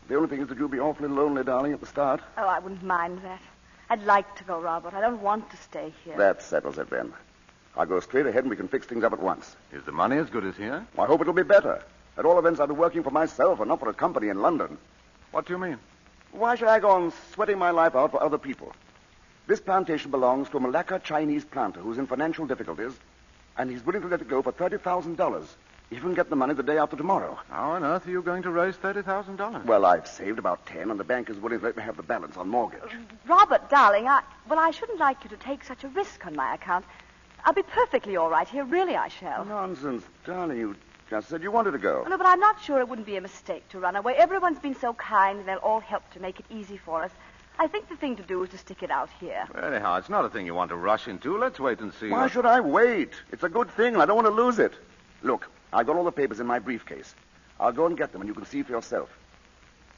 The only thing is that you'll be awfully lonely, darling, at the start. Oh, I wouldn't mind that. I'd like to go, Robert. I don't want to stay here. That settles it, then. I'll go straight ahead and we can fix things up at once. Is the money as good as here? I hope it'll be better. At all events, I'll be working for myself and not for a company in London. What do you mean? Why should I go on sweating my life out for other people? This plantation belongs to a Malacca Chinese planter who's in financial difficulties, and he's willing to let it go for $30,000. If you can get the money the day after tomorrow. How on earth are you going to raise $30,000? Well, I've saved about 10, and the bank is willing to let me have the balance on mortgage. Robert, darling, I shouldn't like you to take such a risk on my account. I'll be perfectly all right here. Really, I shall. Nonsense, darling. You just said you wanted to go. No, but I'm not sure it wouldn't be a mistake to run away. Everyone's been so kind, and they'll all help to make it easy for us. I think the thing to do is to stick it out here. Well, anyhow, it's not a thing you want to rush into. Let's wait and see. Why should I wait? It's a good thing, and I don't want to lose it. Look, I've got all the papers in my briefcase. I'll go and get them, and you can see for yourself.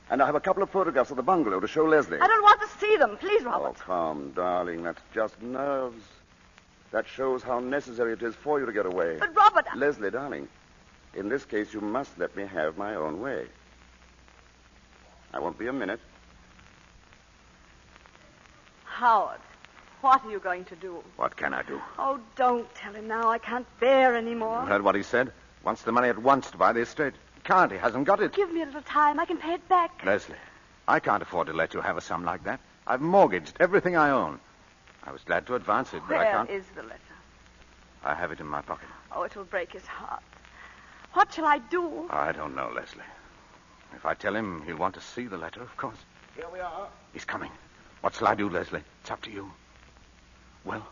And I have a couple of photographs of the bungalow to show Leslie. I don't want to see them. Please, Robert. Oh, come, darling. That's just nerves. That shows how necessary it is for you to get away. But, Robert... Leslie, darling, in this case, you must let me have my own way. I won't be a minute. Howard, what are you going to do? What can I do? Oh, don't tell him now. I can't bear any more. You heard what he said? Wants the money at once to buy the estate. Can't. He hasn't got it. Give me a little time. I can pay it back. Leslie, I can't afford to let you have a sum like that. I've mortgaged everything I own. I was glad to advance it, but I can't. Where is the letter? I have it in my pocket. Oh, it will break his heart. What shall I do? I don't know, Leslie. If I tell him, he'll want to see the letter, of course. Here we are. He's coming. What shall I do, Leslie? It's up to you. Well?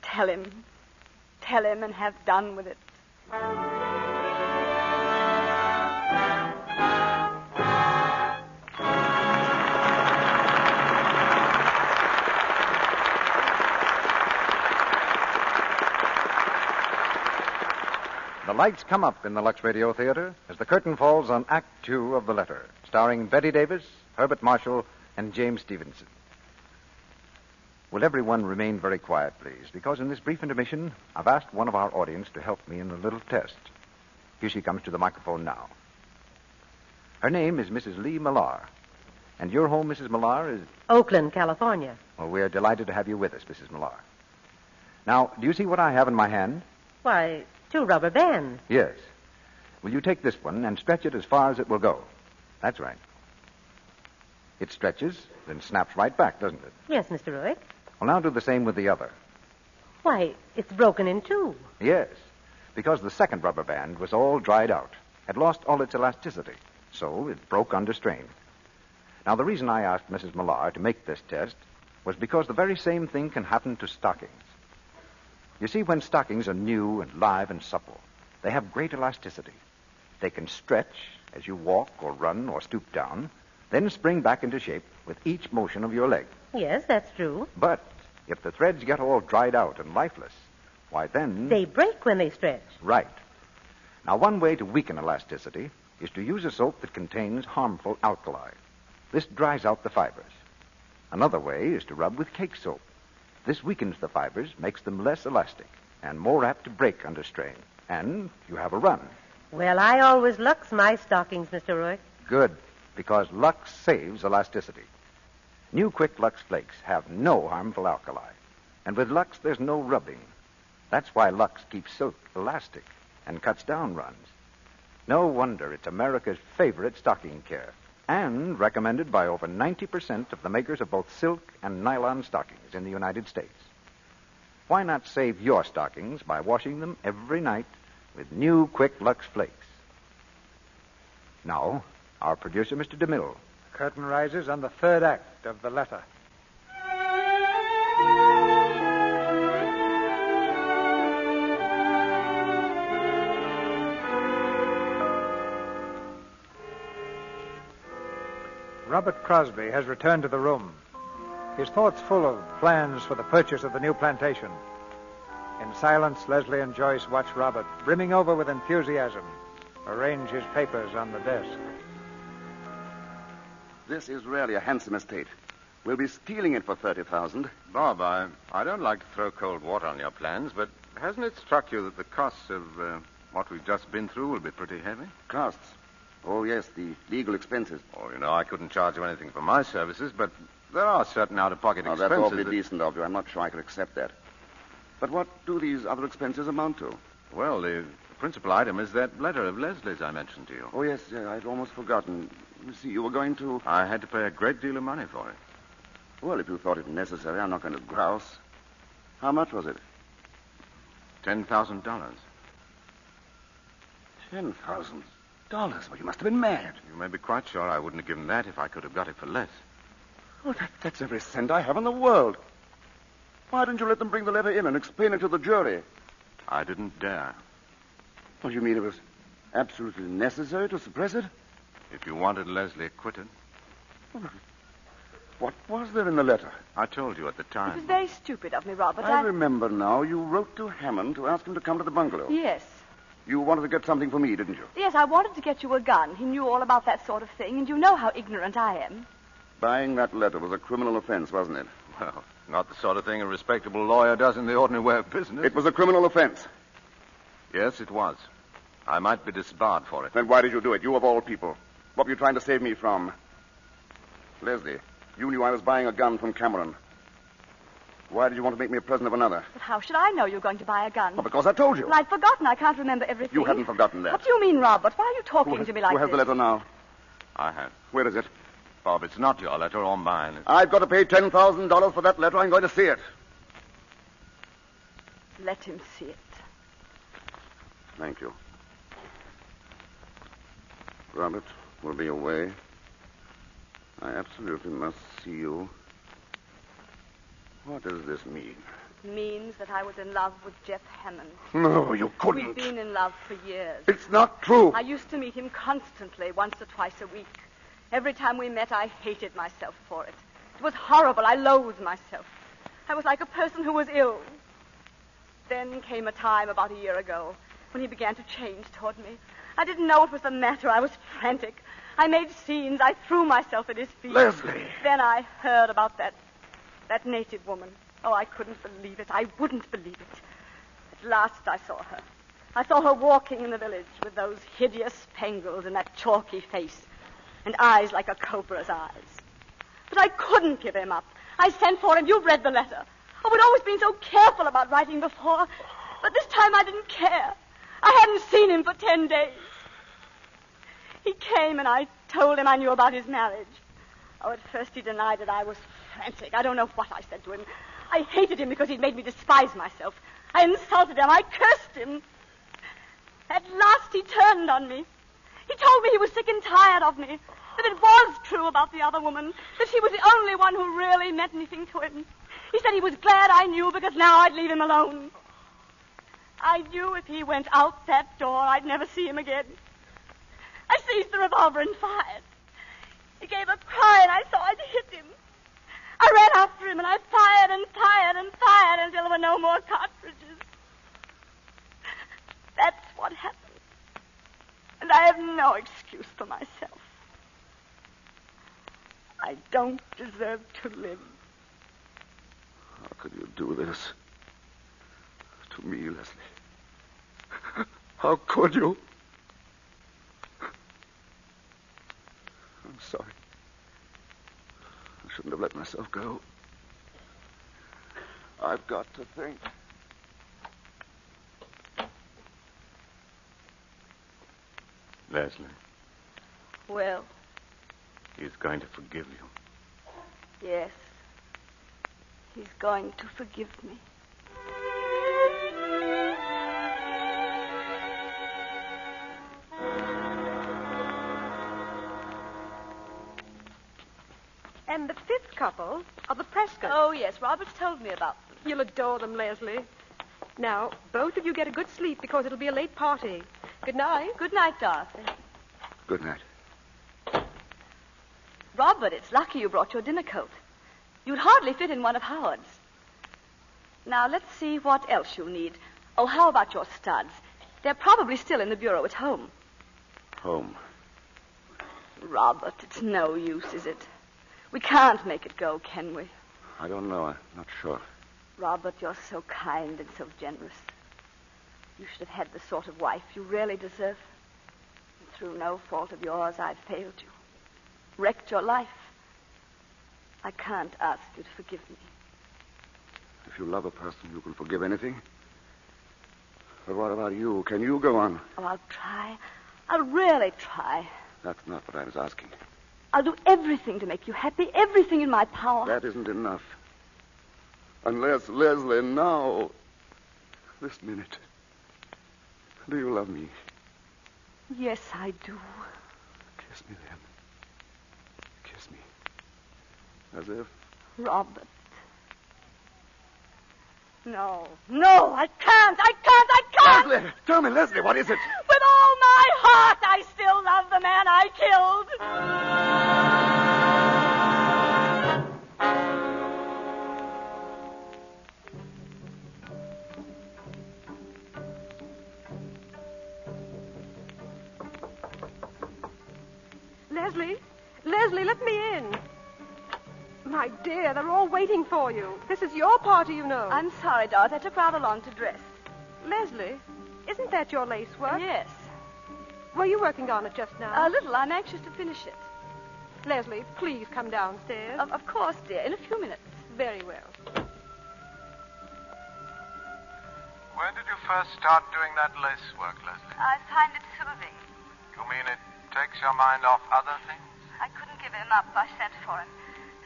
Tell him. Tell him and have done with it. The lights come up in the Lux Radio Theater as the curtain falls on Act 2 of The Letter, starring Bette Davis, Herbert Marshall, and James Stephenson. Will everyone remain very quiet, please? Because in this brief intermission, I've asked one of our audience to help me in a little test. Here she comes to the microphone now. Her name is Mrs. Lee Millar. And your home, Mrs. Millar, is... Oakland, California. Well, we're delighted to have you with us, Mrs. Millar. Now, do you see what I have in my hand? Why, 2 rubber bands. Yes. Will you take this one and stretch it as far as it will go? That's right. It stretches, then snaps right back, doesn't it? Yes, Mr. Roy. Well, now do the same with the other. Why, it's broken in 2. Yes, because the second rubber band was all dried out, had lost all its elasticity, so it broke under strain. Now, the reason I asked Mrs. Millar to make this test was because the very same thing can happen to stockings. You see, when stockings are new and live and supple, they have great elasticity. They can stretch as you walk or run or stoop down, then spring back into shape with each motion of your leg. Yes, that's true. But if the threads get all dried out and lifeless, why then... They break when they stretch. Right. Now, one way to weaken elasticity is to use a soap that contains harmful alkali. This dries out the fibers. Another way is to rub with cake soap. This weakens the fibers, makes them less elastic, and more apt to break under strain. And you have a run. Well, I always Lux my stockings, Mr. Roy. Good, because Lux saves elasticity. New Quick Lux Flakes have no harmful alkali. And with Lux, there's no rubbing. That's why Lux keeps silk elastic and cuts down runs. No wonder it's America's favorite stocking care, and recommended by over 90% of the makers of both silk and nylon stockings in the United States. Why not save your stockings by washing them every night with new Quick Lux Flakes? Now, our producer, Mr. DeMille. Curtain rises on the 3rd act of The Letter. Robert Crosby has returned to the room, his thoughts full of plans for the purchase of the new plantation. In silence, Leslie and Joyce watch Robert, brimming over with enthusiasm, arrange his papers on the desk. This is really a handsome estate. We'll be stealing it for $30,000. Bob, I don't like to throw cold water on your plans, but hasn't it struck you that the costs of what we've just been through will be pretty heavy? Costs? Oh, yes, the legal expenses. Oh, you know, I couldn't charge you anything for my services, but there are certain out-of-pocket expenses. That's awfully decent of you. I'm not sure I could accept that. But what do these other expenses amount to? Well, the principal item is that letter of Leslie's I mentioned to you. Oh, yes, I'd almost forgotten. You see, you were going to... I had to pay a great deal of money for it. Well, if you thought it necessary, I'm not going to grouse. How much was it? $10,000. $10,000? Well, you must have been mad. You may be quite sure I wouldn't have given that if I could have got it for less. Oh, that's every cent I have in the world. Why didn't you let them bring the letter in and explain it to the jury? I didn't dare. Well, you mean it was absolutely necessary to suppress it? If you wanted Leslie acquitted. What was there in the letter? I told you at the time. It was very stupid of me, Robert. I remember now. You wrote to Hammond to ask him to come to the bungalow. Yes. You wanted to get something for me, didn't you? Yes, I wanted to get you a gun. He knew all about that sort of thing, and you know how ignorant I am. Buying that letter was a criminal offense, wasn't it? Well, not the sort of thing a respectable lawyer does in the ordinary way of business. It was a criminal offense. Yes, it was. I might be disbarred for it. Then why did you do it, you of all people? What were you trying to save me from? Leslie, you knew I was buying a gun from Cameron. Why did you want to make me a present of another? But how should I know you're going to buy a gun? Well, because I told you. Well, I'd forgotten. I can't remember everything. You hadn't forgotten that. What do you mean, Robert? Why are you talking to me like this? Who has the letter now? I have. Where is it? Bob, it's not your letter or mine. I've got to pay $10,000 for that letter. I'm going to see it. Let him see it. Thank you. Robert will be away. I absolutely must see you. What does this mean? It means that I was in love with Jeff Hammond. No, you couldn't. We've been in love for years. It's not true. I used to meet him constantly, once or twice a week. Every time we met, I hated myself for it. It was horrible. I loathed myself. I was like a person who was ill. Then came a time about a year ago when he began to change toward me. I didn't know what was the matter. I was frantic. I made scenes. I threw myself at his feet. Leslie! Then I heard about that native woman. Oh, I couldn't believe it. I wouldn't believe it. At last I saw her. I saw her walking in the village with those hideous spangles and that chalky face and eyes like a cobra's eyes. But I couldn't give him up. I sent for him. You've read the letter. Oh, I'd always been so careful about writing before. But this time I didn't care. I hadn't seen him for 10 days. He came and I told him I knew about his marriage. Oh, at first he denied it. I was frantic. I don't know what I said to him. I hated him because he'd made me despise myself. I insulted him. I cursed him. At last he turned on me. He told me he was sick and tired of me, that it was true about the other woman, that she was the only one who really meant anything to him. He said he was glad I knew because now I'd leave him alone. I knew if he went out that door, I'd never see him again. I seized the revolver and fired. He gave a cry and I saw I'd hit him. I ran after him and I fired and fired and fired until there were no more cartridges. That's what happened. And I have no excuse for myself. I don't deserve to live. How could you do this? To me, Leslie. How could you? I'm sorry. I shouldn't have let myself go. I've got to think. Leslie. Well? He's going to forgive you. Yes. He's going to forgive me. And the fifth couple are the Prescotts. Oh, yes. Robert's told me about them. You'll adore them, Leslie. Now, both of you get a good sleep because it'll be a late party. Good night. Good night, Dorothy. Good night. Robert, it's lucky you brought your dinner coat. You'd hardly fit in one of Howard's. Now, let's see what else you'll need. Oh, how about your studs? They're probably still in the bureau at home. Home? Robert, it's no use, is it? We can't make it go, can we? I don't know. I'm not sure. Robert, you're so kind and so generous. You should have had the sort of wife you really deserve. And through no fault of yours, I've failed you. Wrecked your life. I can't ask you to forgive me. If you love a person, you can forgive anything. But what about you? Can you go on? Oh, I'll try. I'll really try. That's not what I was asking. I'll do everything to make you happy, everything in my power. That isn't enough. Unless, Leslie, now, this minute, do you love me? Yes, I do. Kiss me then. Kiss me. As if... Robert. No, I can't. Leslie, tell me, Leslie, what is it? With all my heart, I still love the man I killed. Leslie, let me in. My dear, they're all waiting for you. This is your party, you know. I'm sorry, Dorothy. I took rather long to dress. Leslie, isn't that your lace work? Yes. Were you working on it just now? A little. I'm anxious to finish it. Leslie, please come downstairs. Of course, dear. In a few minutes. Very well. When did you first start doing that lace work, Leslie? I find it soothing. You mean it takes your mind off other things? I couldn't give him up. I sent for him.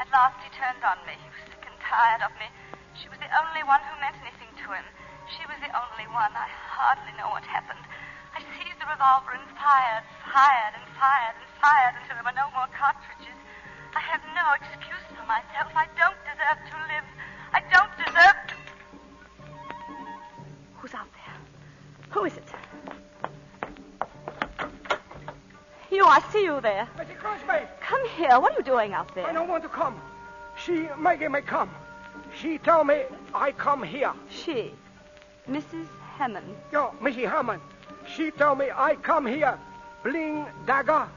At last he turned on me. He was sick and tired of me. She was the only one who meant anything to him. She was the only one. I hardly know what happened. I seized the revolver and fired until there were no more cartridges. I have no excuse for myself. I don't deserve to live. I don't deserve to... Who's out there? Who is it? You, I see you there. Mr. Crosby! Come here. What are you doing out there? I don't want to come. She make me come. She tell me I come here. She? Mrs. Hammond. Yo, Mrs. Hammond. She tell me I come here. Bling dagger.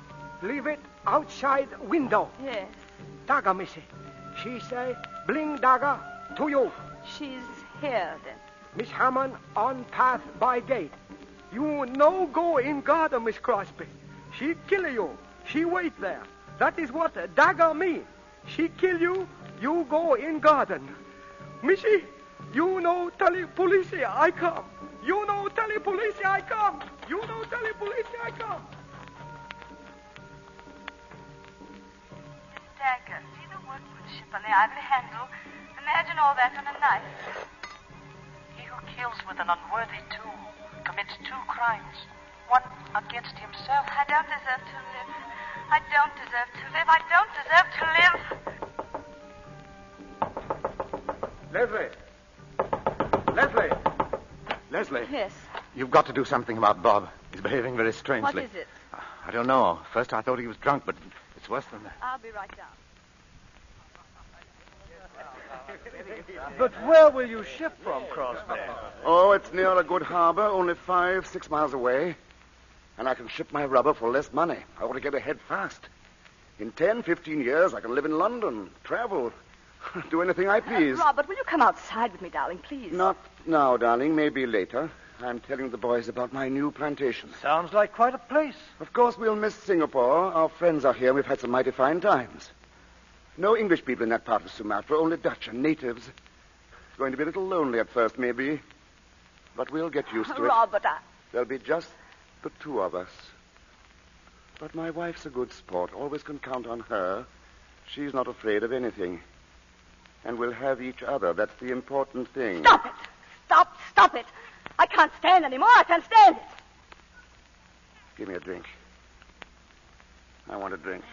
Leave it outside window. Yes. Dagger, Missy. She say bling dagger to you. She's here, then. Miss Hammond on path by gate. You no go in garden, Miss Crosby. She kill you. She wait there. That is what dagger mean. She kill you, you go in garden. Missy, you know tell the police I come. You know tell the police I come. You know tell the police I come. Dagger, see the workmanship on the ivory handle. Imagine all that on a knife. He who kills with an unworthy tool commits two crimes. One against himself. I don't deserve to live. I don't deserve to live. I don't deserve to live. Leslie! Leslie? Yes. You've got to do something about Bob. He's behaving very strangely. What is it? I don't know. First I thought he was drunk, but it's worse than that. I'll be right down. But where will you ship from, Crosby? Oh, it's near a good harbor, only 5-6 miles away. And I can ship my rubber for less money. I ought to get ahead fast. In 10-15 years, I can live in London, travel, do anything I please. Robert, will you come outside with me, darling, please? Not now, darling. Maybe later. I'm telling the boys about my new plantation. Sounds like quite a place. Of course, we'll miss Singapore. Our friends are here. We've had some mighty fine times. No English people in that part of Sumatra, only Dutch and natives. Going to be a little lonely at first, maybe. But we'll get used to it. Robert, There'll be just the two of us. But my wife's a good sport. Always can count on her. She's not afraid of anything. And we'll have each other. That's the important thing. Stop it! Stop it! I can't stand anymore. I can't stand it. Give me a drink. I want a drink.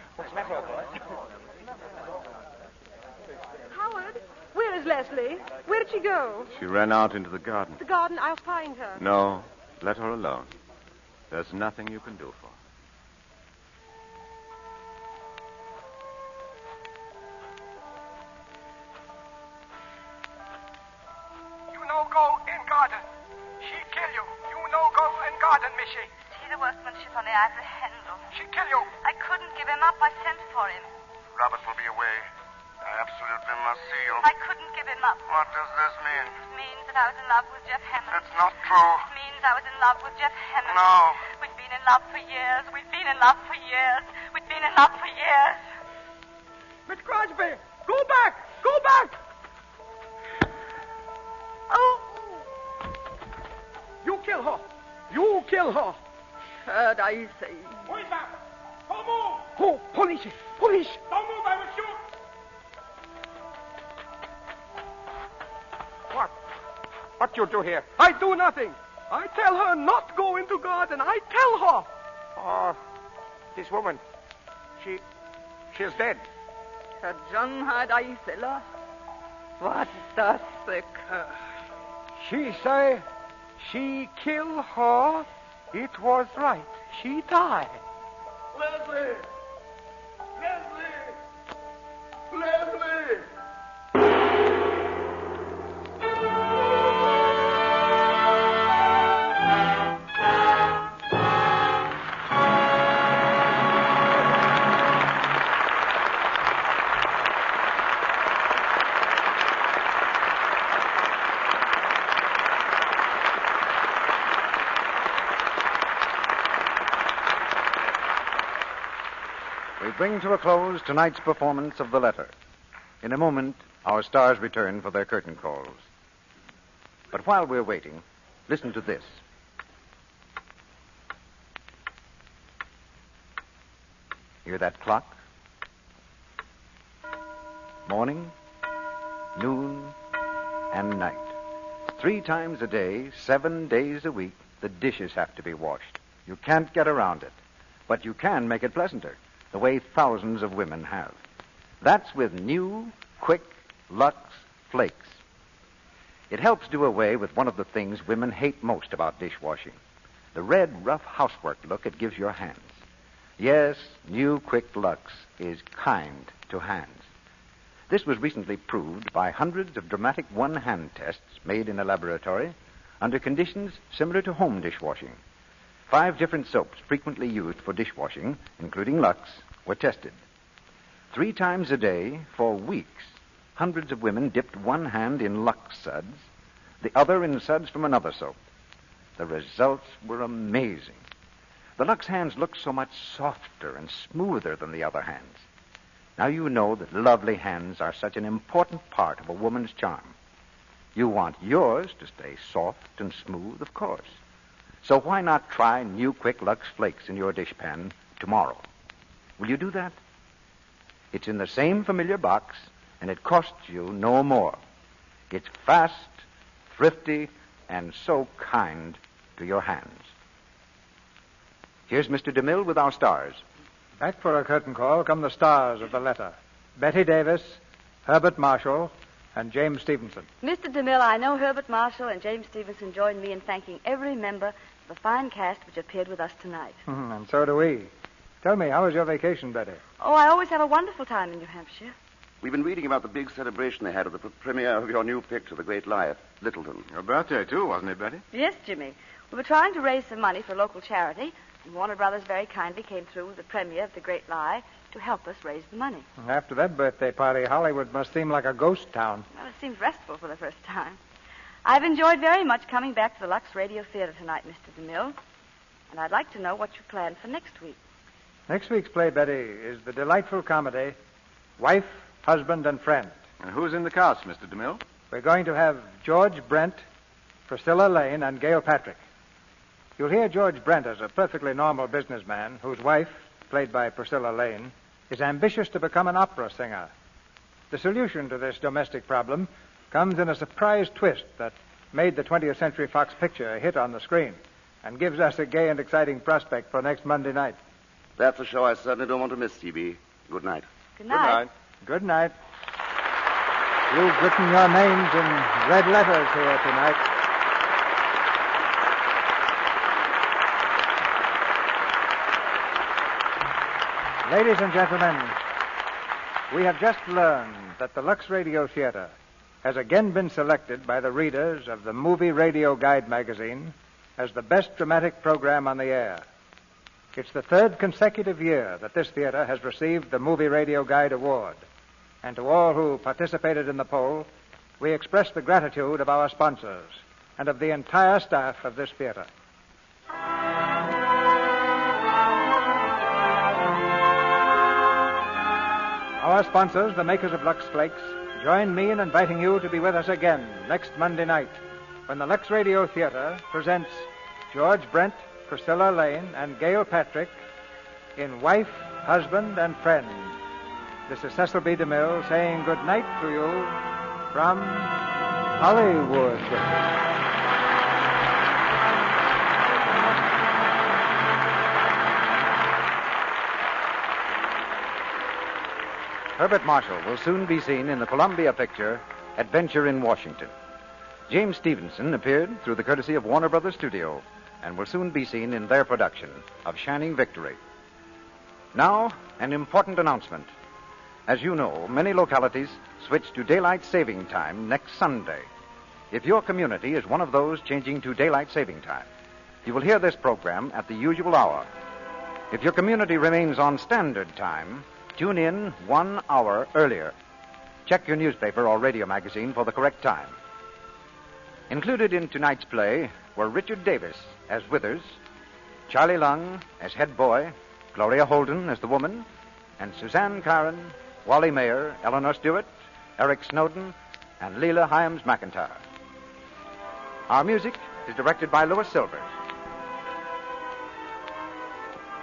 Howard, where is Leslie? Where did she go? She ran out into the garden. The garden. I'll find her. No, let her alone. There's nothing you can do for her. You no go in garden. She kill you. You no go in garden, Missy. See the workmanship on the ivory handle. She kill you. I couldn't give him up. I sent for him. Robert will be away. I absolutely must see you. I couldn't give him up. What does this mean? It means that I was in love with Jeff Hammond. It's not true. It means I was in love with Jeff Hammond. No. We've been in love for years. We've been in love for years. We've been in love for years. Miss Crosby, go back! Go back! Oh! You kill her. You kill her. Heard I say. Who is that? Don't move! Who? Police! Police! Don't move, I will shoot! What you do here? I do nothing. I tell her not go into garden. I tell her. Oh, this woman, she's dead. John had I fella. What the sick? She say she kill her. It was right. She died. Leslie! Leslie! Leslie! We bring to a close tonight's performance of The Letter. In a moment, our stars return for their curtain calls. But while we're waiting, listen to this. Hear that clock? Morning, noon, and night. 3 times a day, 7 days a week, the dishes have to be washed. You can't get around it. But you can make it pleasanter, the way thousands of women have. That's with new, quick Lux Flakes. It helps do away with one of the things women hate most about dishwashing, the red, rough housework look it gives your hands. Yes, new Quick Lux is kind to hands. This was recently proved by hundreds of dramatic one-hand tests made in a laboratory under conditions similar to home dishwashing. 5 different soaps frequently used for dishwashing, including Lux, were tested. 3 times a day, for weeks, hundreds of women dipped one hand in Lux suds, the other in suds from another soap. The results were amazing. The Lux hands looked so much softer and smoother than the other hands. Now you know that lovely hands are such an important part of a woman's charm. You want yours to stay soft and smooth, of course. So why not try new Quick Lux Flakes in your dishpan tomorrow? Will you do that? It's in the same familiar box, and it costs you no more. It's fast, thrifty, and so kind to your hands. Here's Mr. DeMille with our stars. Back for a curtain call come the stars of the letter. Bette Davis, Herbert Marshall, and James Stephenson. Mr. DeMille, I know Herbert Marshall and James Stephenson joined me in thanking every member of the fine cast which appeared with us tonight. And so do we. Tell me, how was your vacation, Betty? Oh, I always have a wonderful time in New Hampshire. We've been reading about the big celebration they had at the premiere of your new picture, The Great Lie, at Littleton. Your birthday, too, wasn't it, Betty? Yes, Jimmy. We were trying to raise some money for a local charity, and Warner Brothers very kindly came through with the premiere of The Great Lie to help us raise the money. After that birthday party, Hollywood must seem like a ghost town. Well, it seems restful for the first time. I've enjoyed very much coming back to the Lux Radio Theater tonight, Mr. DeMille, and I'd like to know what you plan for next week. Next week's play, Betty, is the delightful comedy, Wife, Husband, and Friend. And who's in the cast, Mr. DeMille? We're going to have George Brent, Priscilla Lane, and Gail Patrick. You'll hear George Brent as a perfectly normal businessman whose wife, played by Priscilla Lane, is ambitious to become an opera singer. The solution to this domestic problem comes in a surprise twist that made the 20th Century Fox picture a hit on the screen and gives us a gay and exciting prospect for next Monday night. That's a show I certainly don't want to miss, T.B. Good night. Good night. Good night. You've written your names in red letters here tonight. Ladies and gentlemen, we have just learned that the Lux Radio Theater has again been selected by the readers of the Movie Radio Guide magazine as the best dramatic program on the air. It's the third consecutive year that this theater has received the Movie Radio Guide Award. And to all who participated in the poll, we express the gratitude of our sponsors and of the entire staff of this theater. Our sponsors, the makers of Lux Flakes, join me in inviting you to be with us again next Monday night when the Lux Radio Theater presents George Brent, Priscilla Lane, and Gail Patrick in Wife, Husband, and Friend. This is Cecil B. DeMille saying good night to you from Hollywood. Herbert Marshall will soon be seen in the Columbia picture Adventure in Washington. James Stephenson appeared through the courtesy of Warner Brothers Studio and will soon be seen in their production of Shining Victory. Now, an important announcement. As you know, many localities switch to daylight saving time next Sunday. If your community is one of those changing to daylight saving time, you will hear this program at the usual hour. If your community remains on standard time, tune in 1 hour earlier. Check your newspaper or radio magazine for the correct time. Included in tonight's play were Richard Davis as Withers, Charlie Lung as head boy, Gloria Holden as the woman, and Suzanne Caron, Wally Mayer, Eleanor Stewart, Eric Snowden, and Leela Hyams McIntyre. Our music is directed by Louis Silvers.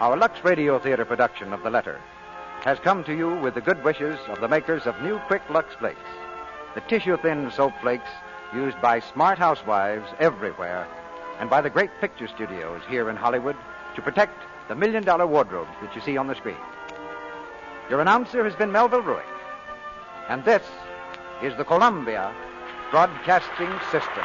Our Lux Radio Theater production of The Letter has come to you with the good wishes of the makers of new Quick Lux Flakes, the tissue-thin soap flakes used by smart housewives everywhere and by the great picture studios here in Hollywood to protect the million-dollar wardrobes that you see on the screen. Your announcer has been Melville Ruick, and this is the Columbia Broadcasting System.